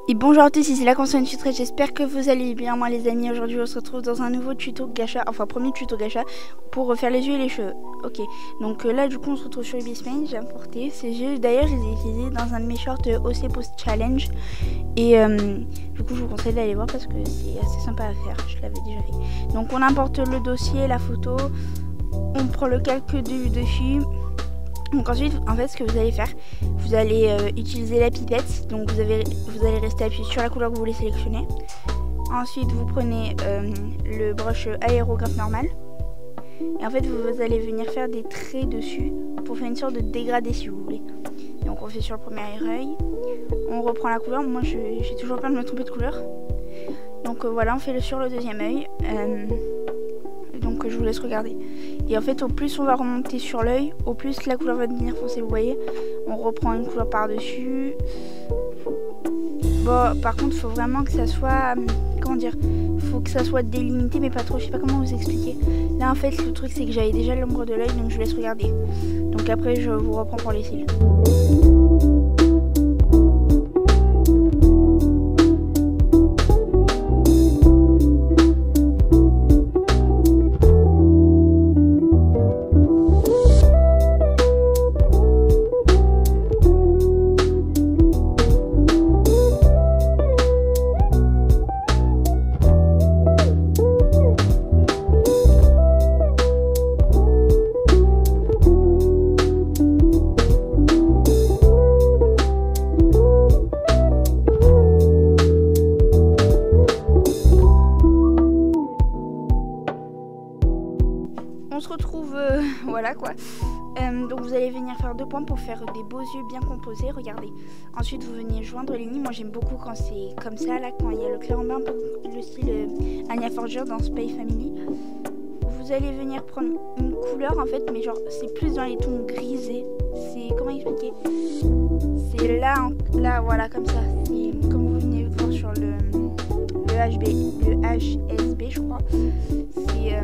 Et bonjour à tous, ici la console tutrice, j'espère que vous allez bien. Moi les amis, aujourd'hui on se retrouve dans un nouveau tuto gacha, enfin premier tuto gacha pour refaire les yeux et les cheveux. Ok, donc là du coup on se retrouve sur Ibismain, j'ai importé ces yeux, d'ailleurs je les ai utilisés dans un de mes shorts OC Post Challenge. Et du coup je vous conseille d'aller voir parce que c'est assez sympa à faire, je l'avais déjà fait. Donc on importe le dossier, la photo, on prend le calque dessus. Donc ensuite, en fait, ce que vous allez faire, vous allez utiliser la pipette. Donc vous allez rester appuyé sur la couleur que vous voulez sélectionner. Ensuite, vous prenez le brush aérographe normal. Et en fait, vous allez venir faire des traits dessus pour faire une sorte de dégradé si vous voulez. Donc on fait sur le premier œil. On reprend la couleur. Moi, j'ai toujours peur de me tromper de couleur. Donc voilà, on fait le sur le deuxième œil. Donc je vous laisse regarder. Et en fait, au plus on va remonter sur l'œil, au plus la couleur va devenir foncée, vous voyez. On reprend une couleur par-dessus. Bon, par contre, il faut vraiment que ça soit... comment dire, faut que ça soit délimité, mais pas trop. Je sais pas comment vous expliquer. Là, en fait, le truc, c'est que j'avais déjà l'ombre de l'œil, donc je vous laisse regarder. Donc après, je vous reprends pour les cils. On se retrouve, voilà quoi. Donc vous allez venir faire 2 points pour faire des beaux yeux bien composés, regardez. Ensuite vous venez joindre les lignes, moi j'aime beaucoup quand c'est comme ça, là quand il y a le clair en bas, un peu le style Anya Forger dans Spy Family. Vous allez venir prendre une couleur en fait, mais genre c'est plus dans les tons grisés. C'est, comment expliquer, c'est là, voilà comme ça, c'est comme vous venez voir sur le HSB je crois. C'est...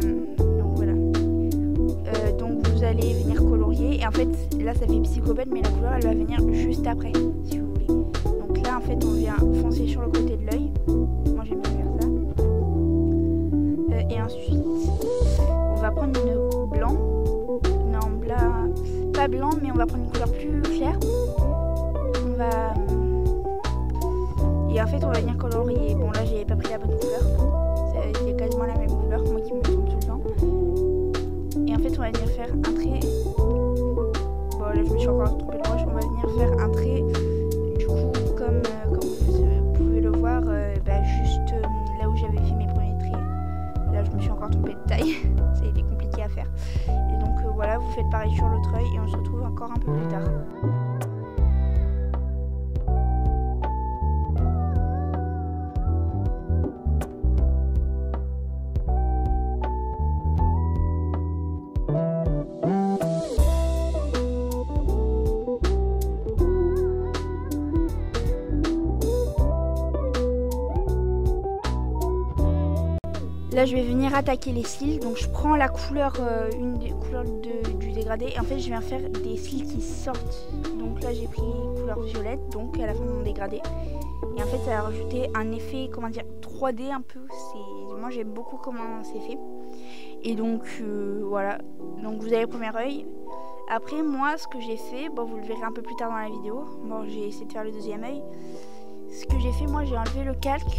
donc vous allez venir colorier et en fait là ça fait psychopathe mais la couleur elle va venir juste après si vous voulez. Donc là en fait on vient foncer sur le côté de l'œil, moi j'aime bien faire ça. Et ensuite on va prendre une blanc, non blanc, pas blanc mais on va prendre une couleur plus claire. On va et en fait on va venir colorier. Bon là j'ai pas pris la bonne couleur, c'est quasiment la même couleur moi qui me trompe tout le temps. Et en fait on va venir faire un trait. Bon là je me suis encore trompé de broche. On va venir faire un trait. Du coup comme vous pouvez le voir, juste là où j'avais fait mes premiers traits. Là je me suis encore trompé de taille. Ça a été compliqué à faire. Et donc voilà, vous faites pareil sur l'autre œil et on se retrouve encore un peu plus tard. Là je vais venir attaquer les cils, donc je prends la couleur, une des couleurs du dégradé et en fait je viens faire des cils qui sortent. Donc là j'ai pris couleur violette, donc à la fin de mon dégradé. Et en fait ça a rajouté un effet, comment dire, 3D un peu. Moi j'aime beaucoup comment c'est fait. Et donc voilà, donc vous avez le premier œil. Après moi ce que j'ai fait, bon vous le verrez un peu plus tard dans la vidéo. Bon j'ai essayé de faire le deuxième œil. Ce que j'ai fait, moi j'ai enlevé le calque.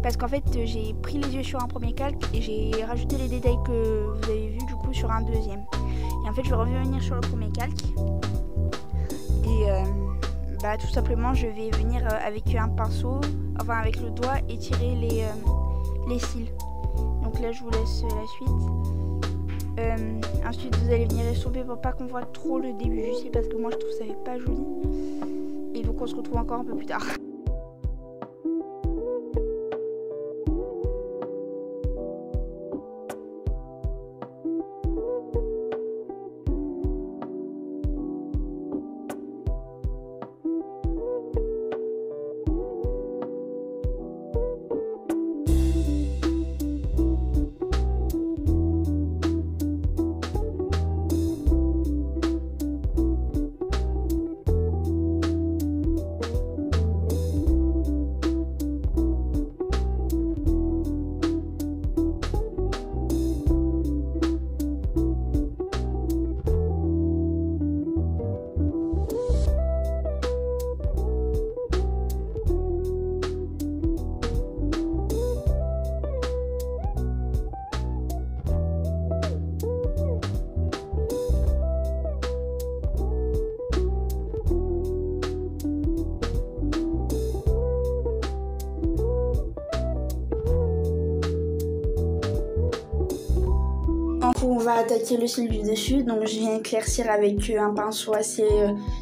Parce qu'en fait j'ai pris les yeux sur un premier calque et j'ai rajouté les détails que vous avez vus du coup sur un deuxième. Et en fait je vais revenir sur le premier calque. Et tout simplement je vais venir avec un pinceau, enfin avec le doigt, étirer les cils. Donc là je vous laisse la suite. Ensuite vous allez venir estomper pour pas qu'on voit trop le début juste parce que moi je trouve ça fait pas joli. Et donc on se retrouve encore un peu plus tard. va attaquer le cil du dessus. Donc je viens éclaircir avec un pinceau assez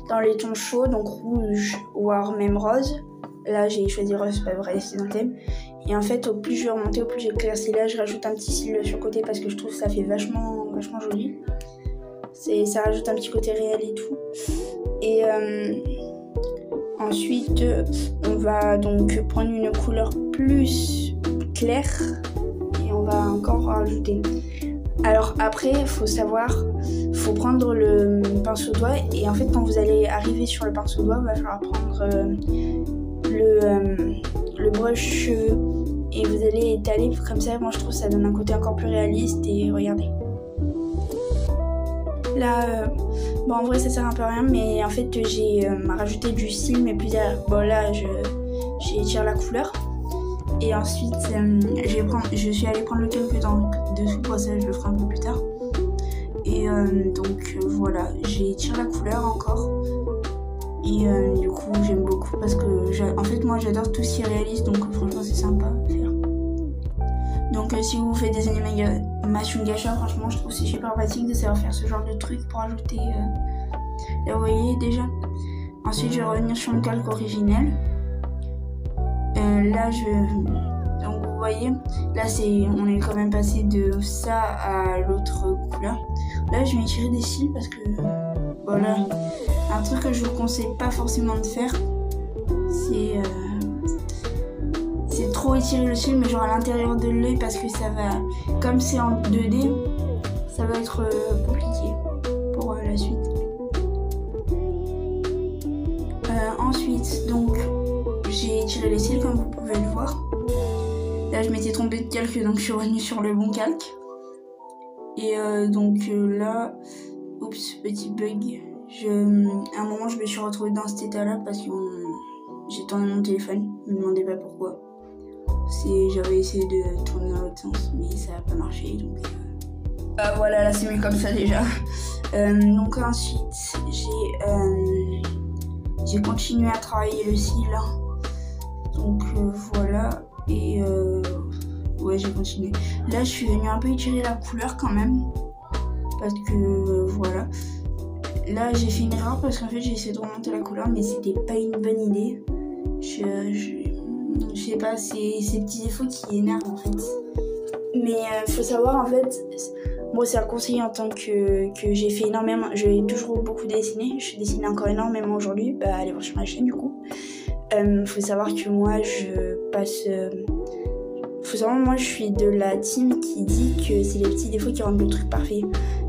dans les tons chauds, donc rouge ou alors même rose. Là j'ai choisi rose, c'est pas vrai, c'est dans le thème. Et en fait au plus je vais remonter, au plus j'éclaircis. Là je rajoute un petit cil sur le côté parce que je trouve que ça fait vachement joli. Ça rajoute un petit côté réel et tout. Et ensuite on va donc prendre une couleur plus claire et on va encore rajouter. Alors après il faut savoir, faut prendre le pinceau doigt et en fait quand vous allez arriver sur le pinceau doigt, il va falloir prendre le brush cheveux et vous allez étaler comme ça. Moi je trouve que ça donne un côté encore plus réaliste. Et regardez là, bon en vrai ça sert un peu à rien, mais en fait j'ai rajouté du cil mais plus derrière. Bon là j'étire la couleur et ensuite je suis allée prendre le calque dans dessous, pour ça je le ferai un peu plus tard. Et donc voilà, j'étire la couleur encore. Et du coup j'aime beaucoup parce que en fait moi j'adore tout ce qui est réaliste, donc franchement c'est sympa à faire. Donc si vous faites des animations gacha, franchement je trouve que c'est super pratique de savoir faire ce genre de truc pour ajouter. Là vous voyez déjà. Ensuite je vais revenir sur mon calque originel. Là donc vous voyez, là on est quand même passé de ça à l'autre couleur. Là je vais tirer des cils parce que voilà, un truc que je vous conseille pas forcément de faire, c'est trop étirer le cil, mais genre à l'intérieur de l'œil, parce que ça va, comme c'est en 2D, ça va être compliqué pour la suite. Ensuite donc j'ai tiré les cils comme vous pouvez le voir. Là je m'étais trompée de calque, donc je suis revenue sur le bon calque. Et donc là, oups, petit bug. À un moment je me suis retrouvée dans cet état là parce que j'ai tourné mon téléphone, ne me demandez pas pourquoi. J'avais essayé de tourner dans l'autre sens mais ça n'a pas marché, donc voilà, là c'est mieux comme ça déjà. Donc ensuite j'ai continué à travailler le cil, donc voilà. Et ouais, j'ai continué. Là je suis venue un peu étirer la couleur quand même parce que voilà. Là j'ai fait une erreur parce qu'en fait j'ai essayé de remonter la couleur mais c'était pas une bonne idée. Je sais pas, c'est ces petits défauts qui énervent en fait. Mais faut savoir en fait, moi c'est un conseil en tant que j'ai fait énormément, j'ai toujours beaucoup dessiné, je dessine encore énormément aujourd'hui, bah allez voir sur ma chaîne du coup. Faut savoir que moi je passe... faut savoir, moi je suis de la team qui dit que c'est les petits défauts qui rendent le truc parfait.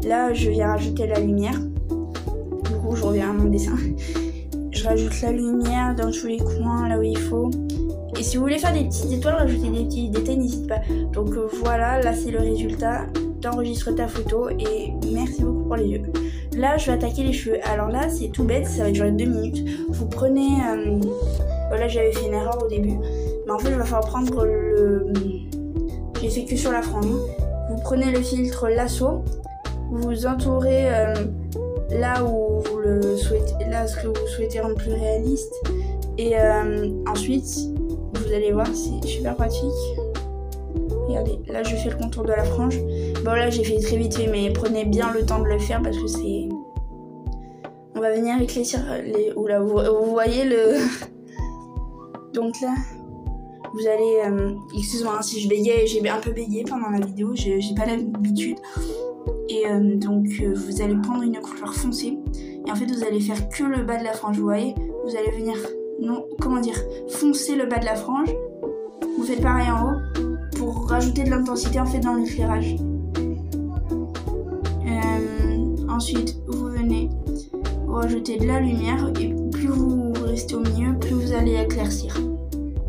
Là je viens rajouter la lumière. Du coup je reviens à mon dessin. Je rajoute la lumière dans tous les coins, là où il faut. Et si vous voulez faire des petites étoiles, rajouter des petits détails, n'hésite pas. Donc voilà, là c'est le résultat. T'enregistres ta photo et merci beaucoup pour les yeux. Là je vais attaquer les cheveux. Alors là c'est tout bête, ça va durer 2 minutes. Vous prenez... Voilà, j'avais fait une erreur au début. Mais en fait il va falloir prendre le... J'ai fait que sur la frange. Vous prenez le filtre lasso. Vous entourez là où vous le souhaitez, là ce que vous souhaitez rendre plus réaliste. Et ensuite, vous allez voir, c'est super pratique. Regardez, là je fais le contour de la frange. Bon là j'ai fait très vite fait, mais prenez bien le temps de le faire parce que c'est... On va venir éclaircir les... Oula, vous voyez le... Donc là, vous allez... excusez-moi si je bégaye, j'ai un peu bégayé pendant la vidéo, j'ai pas l'habitude. Et donc vous allez prendre une couleur foncée. Et en fait vous allez faire que le bas de la frange, vous voyez. Vous allez venir... Non, comment dire, foncer le bas de la frange. Vous faites pareil en haut pour rajouter de l'intensité en fait dans l'éclairage. Ensuite, vous venez vous rajouter de la lumière et plus vous restez au milieu, plus vous allez éclaircir.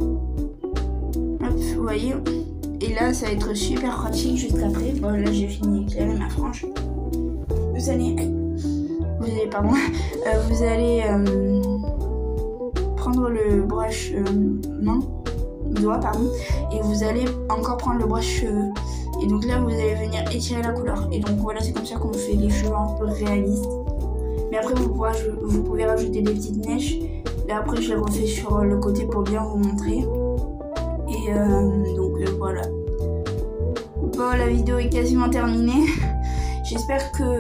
Hop, vous voyez. Et là, ça va être super pratique juste après. Bon, là, j'ai fini d'éclairer ma frange. Vous allez prendre le brush doigt, et vous allez encore prendre le brush cheveux. Et donc là, vous allez venir étirer la couleur. Et donc voilà, c'est comme ça qu'on fait les cheveux un peu réalistes. Mais après, vous pouvez rajouter des petites mèches. Là, après, je les refais sur le côté pour bien vous montrer. Et donc voilà. Bon, la vidéo est quasiment terminée. J'espère que